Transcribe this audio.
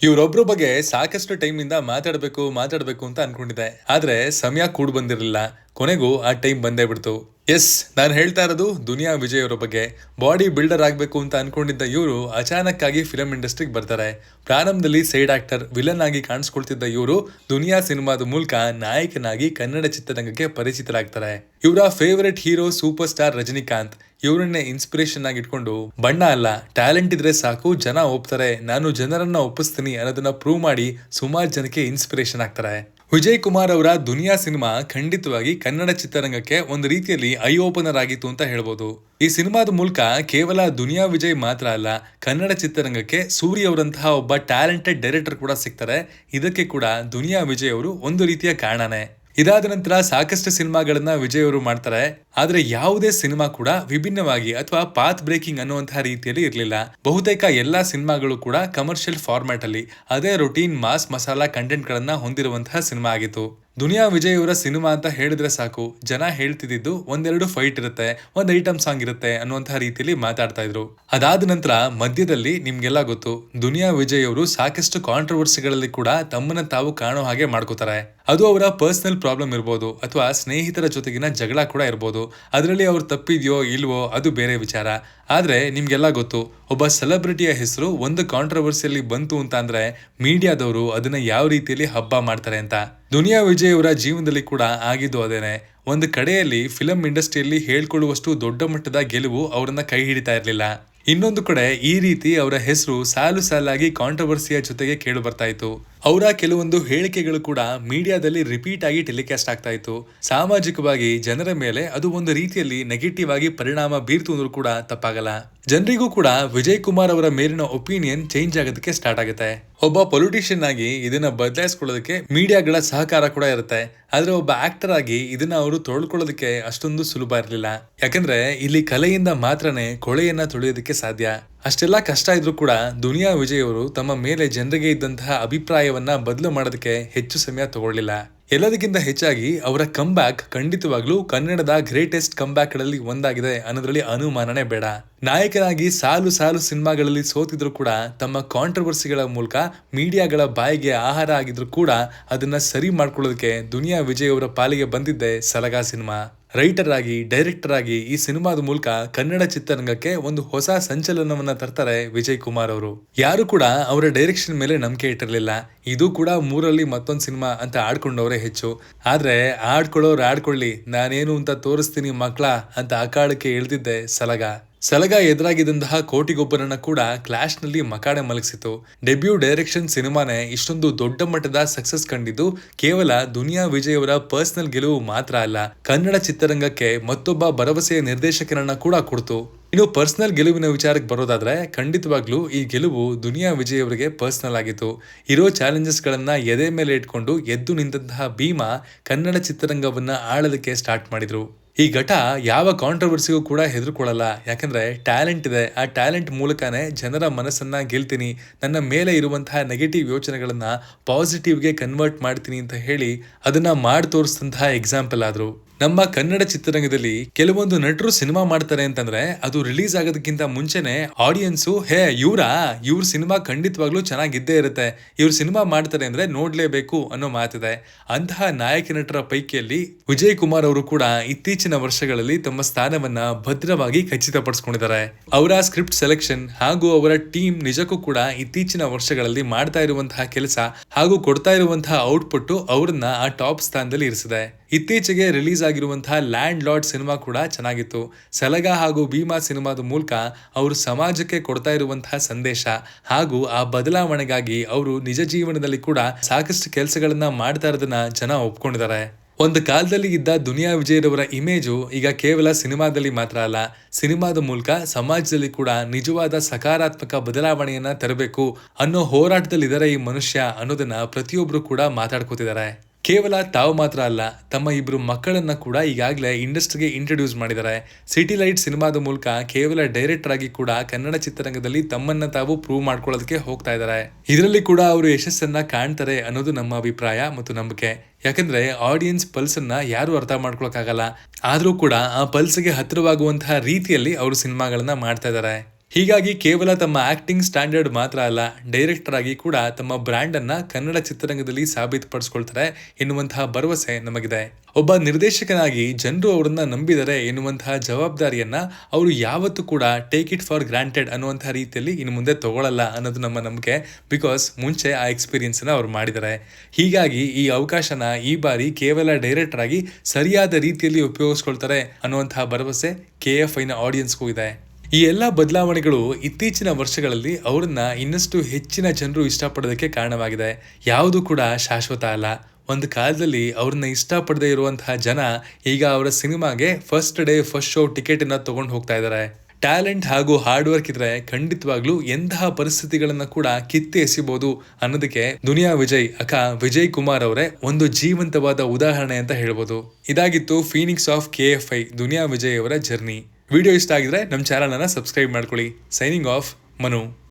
ಇವರೊಬ್ರ ಬಗ್ಗೆ ಸಾಕಷ್ಟು ಟೈಮಿಂದ ಮಾತಾಡ್ಬೇಕು ಅಂತ ಅನ್ಕೊಂಡಿದ್ದೆ. ಆದ್ರೆ ಸಮಯ ಕೂಡ್ ಬಂದಿರಲಿಲ್ಲ. ಕೊನೆಗೂ ಆ ಟೈಮ್ ಬಂದೇ ಬಿಡ್ತು. ಎಸ್, ನಾನು ಹೇಳ್ತಾ ಇರೋದು ದುನಿಯಾ ವಿಜಯ್ ಅವರ ಬಗ್ಗೆ. ಬಾಡಿ ಬಿಲ್ಡರ್ ಆಗ್ಬೇಕು ಅಂತ ಅನ್ಕೊಂಡಿದ್ದ ಇವರು ಅಚಾನಕ್ ಆಗಿ ಫಿಲಂ ಇಂಡಸ್ಟ್ರಿಗೆ ಬರ್ತಾರೆ. ಪ್ರಾರಂಭದಲ್ಲಿ ಸೈಡ್ ಆಕ್ಟರ್, ವಿಲನ್ ಆಗಿ ಕಾಣಿಸ್ಕೊಳ್ತಿದ್ದ ಇವರು ದುನಿಯಾ ಸಿನಿಮಾದ ಮೂಲಕ ನಾಯಕನಾಗಿ ಕನ್ನಡ ಚಿತ್ರರಂಗಕ್ಕೆ ಪರಿಚಿತರಾಗ್ತಾರೆ. ಇವರ favourite hero super star Rajinikanth. ಇವರನ್ನೇ ಇನ್ಸ್ಪಿರೇಷನ್ ಆಗಿ ಇಟ್ಕೊಂಡು ಬಣ್ಣ ಅಲ್ಲ, ಟ್ಯಾಲೆಂಟ್ ಇದ್ರೆ ಸಾಕು, ಜನ ಒಪ್ತಾರೆ, ನಾನು ಜನರನ್ನ ಒಪ್ಪಿಸ್ತೀನಿ ಅನ್ನೋದನ್ನ ಪ್ರೂವ್ ಮಾಡಿ ಸುಮಾರು ಜನಕ್ಕೆ ಇನ್ಸ್ಪಿರೇಷನ್ ಆಗ್ತಾರೆ. ವಿಜಯ್ ಕುಮಾರ್ ಅವರ ದುನಿಯಾ ಸಿನಿಮಾ ಖಂಡಿತವಾಗಿ ಕನ್ನಡ ಚಿತ್ರರಂಗಕ್ಕೆ ಒಂದು ರೀತಿಯಲ್ಲಿ ಐ ಓಪನರ್ ಆಗಿತ್ತು ಅಂತ ಹೇಳ್ಬೋದು. ಈ ಸಿನಿಮಾದ ಮೂಲಕ ಕೇವಲ ದುನಿಯಾ ವಿಜಯ್ ಮಾತ್ರ ಅಲ್ಲ, ಕನ್ನಡ ಚಿತ್ರರಂಗಕ್ಕೆ ಸೂರಿ ಅವರಂತಹ ಒಬ್ಬ ಟ್ಯಾಲೆಂಟೆಡ್ ಡೈರೆಕ್ಟರ್ ಕೂಡ ಸಿಗ್ತಾರೆ. ಇದಕ್ಕೆ ಕೂಡ ದುನಿಯಾ ವಿಜಯ್ ಅವರು ಒಂದು ರೀತಿಯ ಕಾರಣನೇ. ಇದಾದ ನಂತರ ಸಾಕಷ್ಟು ಸಿನಿಮಾಗಳನ್ನ ವಿಜಯ್ ಅವರು ಮಾಡ್ತಾರೆ. ಆದ್ರೆ ಯಾವುದೇ ಸಿನಿಮಾ ಕೂಡ ವಿಭಿನ್ನವಾಗಿ ಅಥವಾ ಪಾತ್ ಬ್ರೇಕಿಂಗ್ ಅನ್ನುವಂತಹ ರೀತಿಯಲ್ಲಿ ಇರಲಿಲ್ಲ. ಬಹುತೇಕ ಎಲ್ಲಾ ಸಿನಿಮಾಗಳು ಕೂಡ ಕಮರ್ಷಿಯಲ್ ಫಾರ್ಮ್ಯಾಟ್ ಅಲ್ಲಿ ಅದೇ ರೊಟೀನ್ ಮಾಸ್ ಮಸಾಲಾ ಕಂಟೆಂಟ್ ಗಳನ್ನ ಹೊಂದಿರುವಂತಹ ಸಿನಿಮಾ ಆಗಿತ್ತು. ದುನಿಯಾ ವಿಜಯ್ ಅವರ ಸಿನಿಮಾ ಅಂತ ಹೇಳಿದ್ರೆ ಸಾಕು, ಜನ ಹೇಳ್ತಿದ್ದು ಒಂದೆರಡು ಫೈಟ್ ಇರುತ್ತೆ, ಒಂದ್ ಐಟಮ್ ಸಾಂಗ್ ಇರುತ್ತೆ ಅನ್ನುವಂತಹ ರೀತಿಯಲ್ಲಿ ಮಾತಾಡ್ತಾ ಇದ್ರು. ಅದಾದ ನಂತರ ಮಧ್ಯದಲ್ಲಿ ನಿಮ್ಗೆಲ್ಲ ಗೊತ್ತು, ದುನಿಯಾ ವಿಜಯ್ ಅವರು ಸಾಕಷ್ಟು ಕಾಂಟ್ರವರ್ಸಿಗಳಲ್ಲಿ ಕೂಡ ತಮ್ಮನ್ನ ತಾವು ಕಾಣೋ ಹಾಗೆ ಮಾಡ್ಕೋತಾರೆ. ಅದು ಅವರ ಪರ್ಸನಲ್ ಪ್ರಾಬ್ಲಮ್ ಇರ್ಬೋದು, ಅಥವಾ ಸ್ನೇಹಿತರ ಜೊತೆಗಿನ ಜಗಳ ಕೂಡ ಇರ್ಬೋದು. ಅದರಲ್ಲಿ ಅವ್ರು ತಪ್ಪಿದ್ಯೋ ಇಲ್ವೋ ಅದು ಬೇರೆ ವಿಚಾರ. ಆದ್ರೆ ನಿಮ್ಗೆಲ್ಲ ಗೊತ್ತು, ಒಬ್ಬ ಸೆಲೆಬ್ರಿಟಿಯ ಹೆಸರು ಒಂದು ಕಾಂಟ್ರವರ್ಸಿಯಲ್ಲಿ ಬಂತು ಅಂತ ಅಂದ್ರೆ ಮೀಡಿಯಾದವರು ಅದನ್ನ ಯಾವ ರೀತಿಯಲ್ಲಿ ಹಬ್ಬ ಮಾಡ್ತಾರೆ ಅಂತ. ದುನಿಯಾ ವಿಜಯ್ ಅವರ ಜೀವನದಲ್ಲಿ ಕೂಡ ಆಗಿದ್ದು ಅದೇನೆ. ಒಂದು ಕಡೆಯಲ್ಲಿ ಫಿಲಂ ಇಂಡಸ್ಟ್ರಿಯಲ್ಲಿ ಹೇಳ್ಕೊಳ್ಳುವಷ್ಟು ದೊಡ್ಡ ಮಟ್ಟದ ಗೆಲುವು ಅವರನ್ನ ಕೈ ಹಿಡಿತಾ ಇರ್ಲಿಲ್ಲ. ಇನ್ನೊಂದು ಕಡೆ ಈ ರೀತಿ ಅವರ ಹೆಸರು ಸಾಲು ಸಾಲಾಗಿ ಕಾಂಟ್ರವರ್ಸಿಯ ಜೊತೆಗೆ ಕೇಳು ಬರ್ತಾ ಇತ್ತು. ಅವರ ಕೆಲವೊಂದು ಹೇಳಿಕೆಗಳು ಕೂಡ ಮೀಡಿಯಾದಲ್ಲಿ ರಿಪೀಟ್ ಆಗಿ ಟೆಲಿಕಾಸ್ಟ್ ಆಗ್ತಾ ಇತ್ತು. ಸಾಮಾಜಿಕವಾಗಿ ಜನರ ಮೇಲೆ ಅದು ಒಂದು ರೀತಿಯಲ್ಲಿ ನೆಗೆಟಿವ್ ಆಗಿ ಪರಿಣಾಮ ಬೀರ್ತು ಅಂದ್ರೂ ಕೂಡ ತಪ್ಪಾಗಲ್ಲ. ಜನರಿಗೂ ಕೂಡ ವಿಜಯ್ ಕುಮಾರ್ ಅವರ ಮೇಲಿನ ಒಪಿನಿಯನ್ ಚೇಂಜ್ ಆಗೋದಕ್ಕೆ ಸ್ಟಾರ್ಟ್ ಆಗುತ್ತೆ. ಒಬ್ಬ ಪೊಲಿಟಿಷಿಯನ್ ಆಗಿ ಇದನ್ನ ಬದಲಾಯಿಸ್ಕೊಳ್ಳೋದಕ್ಕೆ ಮೀಡಿಯಾಗಳ ಸಹಕಾರ ಕೂಡ ಇರುತ್ತೆ. ಆದ್ರೆ ಒಬ್ಬ ಆಕ್ಟರ್ ಆಗಿ ಇದನ್ನ ಅವರು ತೊಳ್ಕೊಳ್ಳೋದಕ್ಕೆ ಅಷ್ಟೊಂದು ಸುಲಭ ಇರಲಿಲ್ಲ. ಯಾಕಂದ್ರೆ ಇಲ್ಲಿ ಕಲೆಯಿಂದ ಮಾತ್ರನೇ ಕೊಳೆಯನ್ನ ತೊಳೆಯೋದಕ್ಕೆ ಸಾಧ್ಯ. ಅಷ್ಟೆಲ್ಲಾ ಕಷ್ಟ ಇದ್ರೂ ಕೂಡ ದುನಿಯಾ ವಿಜಯ್ ಅವರು ತಮ್ಮ ಮೇಲೆ ಜನರಿಗೆ ಇದ್ದಂತಹ ಅಭಿಪ್ರಾಯವನ್ನ ಬದಲು ಮಾಡೋದಕ್ಕೆ ಹೆಚ್ಚು ಸಮಯ ತಗೊಳ್ಳಿಲ್ಲ. ಎಲ್ಲದಕ್ಕಿಂತ ಹೆಚ್ಚಾಗಿ ಅವರ ಕಂಬ್ಯಾಕ್ ಖಂಡಿತವಾಗ್ಲೂ ಕನ್ನಡದ ಗ್ರೇಟೆಸ್ಟ್ ಕಂಬ್ಯಾಕ್ ಗಳಲ್ಲಿ ಒಂದಾಗಿದೆ ಅನ್ನೋದ್ರಲ್ಲಿ ಅನುಮಾನನೇ ಬೇಡ. ನಾಯಕನಾಗಿ ಸಾಲು ಸಾಲು ಸಿನಿಮಾಗಳಲ್ಲಿ ಸೋತಿದ್ರು ಕೂಡ ತಮ್ಮ ಕಾಂಟ್ರವರ್ಸಿಗಳ ಮೂಲಕ ಮೀಡಿಯಾಗಳ ಬಾಯಿಗೆ ಆಹಾರ ಆಗಿದ್ರು ಕೂಡ ಅದನ್ನ ಸರಿ ಮಾಡ್ಕೊಳ್ಳೋದಕ್ಕೆ ದುನಿಯಾ ವಿಜಯ್ ಅವರ ಪಾಲಿಗೆ ಬಂದಿದ್ದೆ ಸಲಗಾ ಸಿನಿಮಾ. ರೈಟರ್ ಆಗಿ, ಡೈರೆಕ್ಟರ್ ಆಗಿ ಈ ಸಿನಿಮಾದ ಮೂಲಕ ಕನ್ನಡ ಚಿತ್ರರಂಗಕ್ಕೆ ಒಂದು ಹೊಸ ಸಂಚಲನವನ್ನ ತರ್ತಾರೆ ವಿಜಯ್ ಕುಮಾರ್ ಅವರು. ಯಾರು ಕೂಡ ಅವರ ಡೈರೆಕ್ಷನ್ ಮೇಲೆ ನಂಬಿಕೆ ಇಟ್ಟಿರಲಿಲ್ಲ. ಇದು ಕೂಡ ಮೂರಲ್ಲಿ ಮತ್ತೊಂದು ಸಿನಿಮಾ ಅಂತ ಆಡ್ಕೊಂಡವ್ರೆ ಹೆಚ್ಚು. ಆದ್ರೆ ಆಡ್ಕೊಳ್ಳೋರು ಆಡ್ಕೊಳ್ಳಿ, ನಾನೇನು ಅಂತ ತೋರಿಸ್ತೀನಿ ಮಕ್ಳ ಅಂತ ಅಖಾಡಕ್ಕೆ ಇಳಿದಿದ್ದೆ ಸಲಗ ಎದುರಾಗಿದ್ದಂತಹ ಕೋಟಿಗೊಬ್ಬರನ್ನ ಕೂಡ ಕ್ಲಾಶ್ ನಲ್ಲಿ ಮಕಾಡೆ ಮಲಗಿಸಿತು. ಡೆಬ್ಯೂ ಡೈರೆಕ್ಷನ್ ಸಿನಿಮಾನೇ ಇಷ್ಟೊಂದು ದೊಡ್ಡ ಮಟ್ಟದ ಸಕ್ಸಸ್ ಕಂಡಿದ್ದು ಕೇವಲ ದುನಿಯಾ ವಿಜಯ್ ಅವರ ಪರ್ಸನಲ್ ಗೆಲುವು ಮಾತ್ರ ಅಲ್ಲ, ಕನ್ನಡ ಚಿತ್ರರಂಗಕ್ಕೆ ಮತ್ತೊಬ್ಬ ಭರವಸೆಯ ನಿರ್ದೇಶಕರನ್ನ ಕೂಡ ಕೊಡ್ತು. ಇನ್ನು ಪರ್ಸನಲ್ ಗೆಲುವಿನ ವಿಚಾರಕ್ಕೆ ಬರೋದಾದ್ರೆ ಖಂಡಿತವಾಗ್ಲೂ ಈ ಗೆಲುವು ದುನಿಯಾ ವಿಜಯ್ ಅವರಿಗೆ ಪರ್ಸನಲ್ ಆಗಿತ್ತು. ಇರೋ ಚಾಲೆಂಜಸ್ ಗಳನ್ನ ಎದೆ ಮೇಲೆ ಇಟ್ಕೊಂಡು ಎದ್ದು ನಿಂತಹ ಭೀಮಾ ಕನ್ನಡ ಚಿತ್ರರಂಗವನ್ನ ಆಳೋದಕ್ಕೆ ಸ್ಟಾರ್ಟ್ ಮಾಡಿದ್ರು. ಈ ಘಟ ಯಾವ ಕಾಂಟ್ರವರ್ಸಿಗೂ ಕೂಡ ಹೆದರ್ಕೊಳ್ಳಲ್ಲ. ಯಾಕಂದ್ರೆ ಟ್ಯಾಲೆಂಟ್ ಇದೆ, ಆ ಟ್ಯಾಲೆಂಟ್ ಮೂಲಕನೇ ಜನರ ಮನಸ್ಸನ್ನ ಗೆಲ್ತೀನಿ, ನನ್ನ ಮೇಲೆ ಇರುವಂತಹ ನೆಗೆಟಿವ್ ಯೋಚನೆಗಳನ್ನ ಪಾಸಿಟಿವ್ಗೆ ಕನ್ವರ್ಟ್ ಮಾಡ್ತೀನಿ ಅಂತ ಹೇಳಿ ಅದನ್ನ ಮಾಡಿ ತೋರಿಸಿದಂತಹ ಎಕ್ಸಾಂಪಲ್ ಆದ್ರು. ನಮ್ಮ ಕನ್ನಡ ಚಿತ್ರರಂಗದಲ್ಲಿ ಕೆಲವೊಂದು ನಟರು ಸಿನಿಮಾ ಮಾಡ್ತಾರೆ ಅಂತಂದ್ರೆ ಅದು ರಿಲೀಸ್ ಆಗೋದಕ್ಕಿಂತ ಮುಂಚೆನೆ ಆಡಿಯನ್ಸು ಇವ್ರ ಸಿನಿಮಾ ಖಂಡಿತವಾಗ್ಲೂ ಚೆನ್ನಾಗಿದ್ದೇ ಇರುತ್ತೆ, ಇವ್ರ ಸಿನಿಮಾ ಮಾಡ್ತಾರೆ ಅಂದ್ರೆ ನೋಡ್ಲೇಬೇಕು ಅನ್ನೋ ಮಾತಿದೆ. ಅಂತಹ ನಾಯಕ ನಟರ ಪೈಕಿಯಲ್ಲಿ ವಿಜಯ್ ಕುಮಾರ್ ಅವರು ಕೂಡ ಇತ್ತೀಚಿನ ವರ್ಷಗಳಲ್ಲಿ ತಮ್ಮ ಸ್ಥಾನವನ್ನ ಭದ್ರವಾಗಿ ಖಚಿತಪಡಿಸಿಕೊಂಡಿದ್ದಾರೆ. ಅವರ ಸ್ಕ್ರಿಪ್ಟ್ ಸೆಲೆಕ್ಷನ್ ಹಾಗೂ ಅವರ ಟೀಮ್ ನಿಜಕ್ಕೂ ಕೂಡ ಇತ್ತೀಚಿನ ವರ್ಷಗಳಲ್ಲಿ ಮಾಡ್ತಾ ಇರುವಂತಹ ಕೆಲಸ ಹಾಗೂ ಕೊಡ್ತಾ ಇರುವಂತಹ ಔಟ್ಪುಟ್ ಅವರನ್ನ ಆ ಟಾಪ್ ಸ್ಥಾನದಲ್ಲಿ ಇರಿಸಿದೆ. ಇತ್ತೀಚೆಗೆ ರಿಲೀಸ್ ಆಗಿರುವಂತಹ ಲ್ಯಾಂಡ್ ಲಾರ್ಡ್ ಸಿನಿಮಾ ಕೂಡ ಚೆನ್ನಾಗಿತ್ತು. ಸಲಗ ಹಾಗೂ ಭೀಮಾ ಸಿನಿಮಾದ ಮೂಲಕ ಅವರು ಸಮಾಜಕ್ಕೆ ಕೊಡ್ತಾ ಇರುವಂತಹ ಸಂದೇಶ ಹಾಗೂ ಆ ಬದಲಾವಣೆಗಾಗಿ ಅವರು ನಿಜ ಜೀವನದಲ್ಲಿ ಕೂಡ ಸಾಕಷ್ಟು ಕೆಲಸಗಳನ್ನ ಮಾಡ್ತಾ ಇರೋದನ್ನ ಜನ ಒಪ್ಕೊಂಡಿದ್ದಾರೆ. ಒಂದು ಕಾಲದಲ್ಲಿ ಇದ್ದ ದುನಿಯಾ ವಿಜಯ್ ಇಮೇಜು ಈಗ ಕೇವಲ ಸಿನಿಮಾದಲ್ಲಿ ಮಾತ್ರ ಅಲ್ಲ, ಸಿನಿಮಾದ ಮೂಲಕ ಸಮಾಜದಲ್ಲಿ ಕೂಡ ನಿಜವಾದ ಸಕಾರಾತ್ಮಕ ಬದಲಾವಣೆಯನ್ನ ತರಬೇಕು ಅನ್ನೋ ಹೋರಾಟದಲ್ಲಿದ್ದಾರೆ ಈ ಮನುಷ್ಯ ಅನ್ನೋದನ್ನ ಪ್ರತಿಯೊಬ್ರು ಕೂಡ ಮಾತಾಡ್ಕೋತಿದ್ದಾರೆ. ಕೇವಲ ತಾವು ಮಾತ್ರ ಅಲ್ಲ, ತಮ್ಮ ಇಬ್ರು ಮಕ್ಕಳನ್ನ ಕೂಡ ಈಗಾಗಲೇ ಇಂಡಸ್ಟ್ರಿಗೆ ಇಂಟ್ರೊಡ್ಯೂಸ್ ಮಾಡಿದ್ದಾರೆ. ಸಿಟಿ ಲೈಟ್ ಸಿನಿಮಾದ ಮೂಲಕ ಕೇವಲ ಡೈರೆಕ್ಟರ್ ಆಗಿ ಕೂಡ ಕನ್ನಡ ಚಿತ್ರರಂಗದಲ್ಲಿ ತಮ್ಮನ್ನ ತಾವು ಪ್ರೂವ್ ಮಾಡ್ಕೊಳ್ಳೋದಕ್ಕೆ ಹೋಗ್ತಾ ಇದ್ದಾರೆ. ಇದರಲ್ಲಿ ಕೂಡ ಅವರು ಯಶಸ್ಸನ್ನ ಕಾಣ್ತಾರೆ ಅನ್ನೋದು ನಮ್ಮ ಅಭಿಪ್ರಾಯ ಮತ್ತು ನಂಬಿಕೆ. ಯಾಕಂದ್ರೆ ಆಡಿಯನ್ಸ್ ಪಲ್ಸ್ ಅನ್ನ ಯಾರು ಅರ್ಥ ಮಾಡ್ಕೊಳಕ್ಕಾಗಲ್ಲ, ಆದ್ರೂ ಕೂಡ ಆ ಪಲ್ಸ್ಗೆ ಹತ್ತಿರವಾಗುವಂತಹ ರೀತಿಯಲ್ಲಿ ಅವರು ಸಿನಿಮಾಗಳನ್ನ ಮಾಡ್ತಾ ಇದ್ದಾರೆ. ಹೀಗಾಗಿ ಕೇವಲ ತಮ್ಮ ಆಕ್ಟಿಂಗ್ ಸ್ಟ್ಯಾಂಡರ್ಡ್ ಮಾತ್ರ ಅಲ್ಲ, ಡೈರೆಕ್ಟರ್ ಆಗಿ ಕೂಡ ತಮ್ಮ ಬ್ರ್ಯಾಂಡ್ ಅನ್ನ ಕನ್ನಡ ಚಿತ್ರರಂಗದಲ್ಲಿ ಸಾಬೀತುಪಡಿಸ್ಕೊಳ್ತಾರೆ ಎನ್ನುವಂತಹ ಭರವಸೆ ನಮಗಿದೆ. ಒಬ್ಬ ನಿರ್ದೇಶಕನಾಗಿ ಜನರು ಅವರನ್ನ ನಂಬಿದರೆ ಎನ್ನುವಂತಹ ಜವಾಬ್ದಾರಿಯನ್ನ ಅವರು ಯಾವತ್ತೂ ಕೂಡ ಟೇಕ್ ಇಟ್ ಫಾರ್ ಗ್ರಾಂಟೆಡ್ ಅನ್ನುವಂತಹ ರೀತಿಯಲ್ಲಿ ಇನ್ನು ಮುಂದೆ ತಗೊಳ್ಳಲ್ಲ ಅನ್ನೋದು ನಮ್ಮ ನಂಬಿಕೆ. ಬಿಕಾಸ್ ಮುಂಚೆ ಆ ಎಕ್ಸ್ಪೀರಿಯನ್ಸ್ ನ ಅವ್ರು ಮಾಡಿದ್ದಾರೆ. ಹೀಗಾಗಿ ಈ ಅವಕಾಶನ ಈ ಬಾರಿ ಕೇವಲ ಡೈರೆಕ್ಟರ್ ಆಗಿ ಸರಿಯಾದ ರೀತಿಯಲ್ಲಿ ಉಪಯೋಗಿಸ್ಕೊಳ್ತಾರೆ ಅನ್ನುವಂತಹ ಭರವಸೆ KFI ನ ಆಡಿಯನ್ಸ್ಗೂ ಇದೆ. ಈ ಎಲ್ಲ ಬದಲಾವಣೆಗಳು ಇತ್ತೀಚಿನ ವರ್ಷಗಳಲ್ಲಿ ಅವರನ್ನ ಇನ್ನಷ್ಟು ಹೆಚ್ಚಿನ ಜನರು ಇಷ್ಟಪಡೋದಕ್ಕೆ ಕಾರಣವಾಗಿದೆ. ಯಾವುದು ಕೂಡ ಶಾಶ್ವತ ಅಲ್ಲ. ಒಂದು ಕಾಲದಲ್ಲಿ ಅವ್ರನ್ನ ಇಷ್ಟಪಡದೇ ಇರುವಂತಹ ಜನ ಈಗ ಅವರ ಸಿನಿಮಾಗೆ first day first show ticket ಅನ್ನ ತಗೊಂಡು ಹೋಗ್ತಾ ಇದ್ದಾರೆ. ಟ್ಯಾಲೆಂಟ್ ಹಾಗೂ ಹಾರ್ಡ್ ವರ್ಕ್ ಇದ್ರೆ ಖಂಡಿತವಾಗ್ಲೂ ಎಂತಹ ಪರಿಸ್ಥಿತಿಗಳನ್ನ ಕೂಡ ಕಿತ್ತಿ ಎಸಿಬಹುದು ಅನ್ನೋದಕ್ಕೆ ದುನಿಯಾ ವಿಜಯ್ ವಿಜಯ್ ಕುಮಾರ್ ಅವರೇ ಒಂದು ಜೀವಂತವಾದ ಉದಾಹರಣೆ ಅಂತ ಹೇಳ್ಬೋದು. ಇದಾಗಿತ್ತು Phoenix of KFI Duniya Vijay ಅವರ ಜರ್ನಿ. ವಿಡಿಯೋ ಇಷ್ಟ ಆಗಿದ್ರೆ ನಮ್ಮ ಚಾನಲ್ ಅನ್ನ ಸಬ್ಸ್ಕ್ರೈಬ್ ಮಾಡ್ಕೊಳ್ಳಿ. Signing off, Manu.